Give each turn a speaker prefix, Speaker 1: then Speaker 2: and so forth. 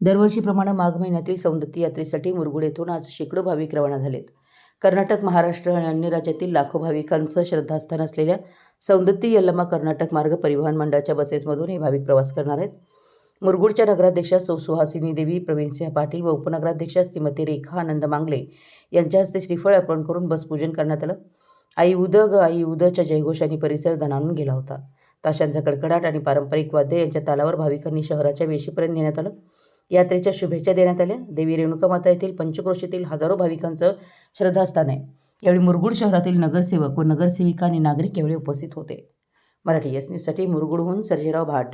Speaker 1: दरवर्षीप्रमाणे माघ महिन्यातील सौंदत्ती यात्रेसाठी मुरगुड येथून आज शेकडो भाविक रवाना झालेत. कर्नाटक, महाराष्ट्र आणि अन्य राज्यातील लाखो भाविकांचं श्रद्धास्थान असलेल्या सौंदत्ती यल्लमा कर्नाटक मार्ग परिवहन मंडळाच्या बसेसमधून हे भाविक प्रवास करणार आहेत. मुरगुडच्या नगराध्यक्षा सुहासिनी देवी, प्रवीणसिंह पाटील व उपनगराध्यक्षा श्रीमती रेखा आनंद मांगले यांच्या हस्ते श्रीफळ अर्पण करून बस पूजन करण्यात आलं. आई उद ग आई उदच्या जयघोषांनी परिसर दणाणून गेला होता. ताशांचा कडकडाट आणि पारंपरिक वाद्य यांच्या तालावर भाविकांनी शहराच्या वेशीपर्यंत नेण्यात आलं. यात्रेच्या शुभेच्छा देण्यात आल्या. देवी रेणुका माता येथील पंचक्रोशीतील हजारो भाविकांचं श्रद्धास्थान आहे. यावेळी मुरगुड शहरातील नगरसेवक व नगरसेविका आणि नागरिक यावेळी उपस्थित होते. मराठी एस न्यूजसाठी मुरगुडहून सर्जेराव भाट.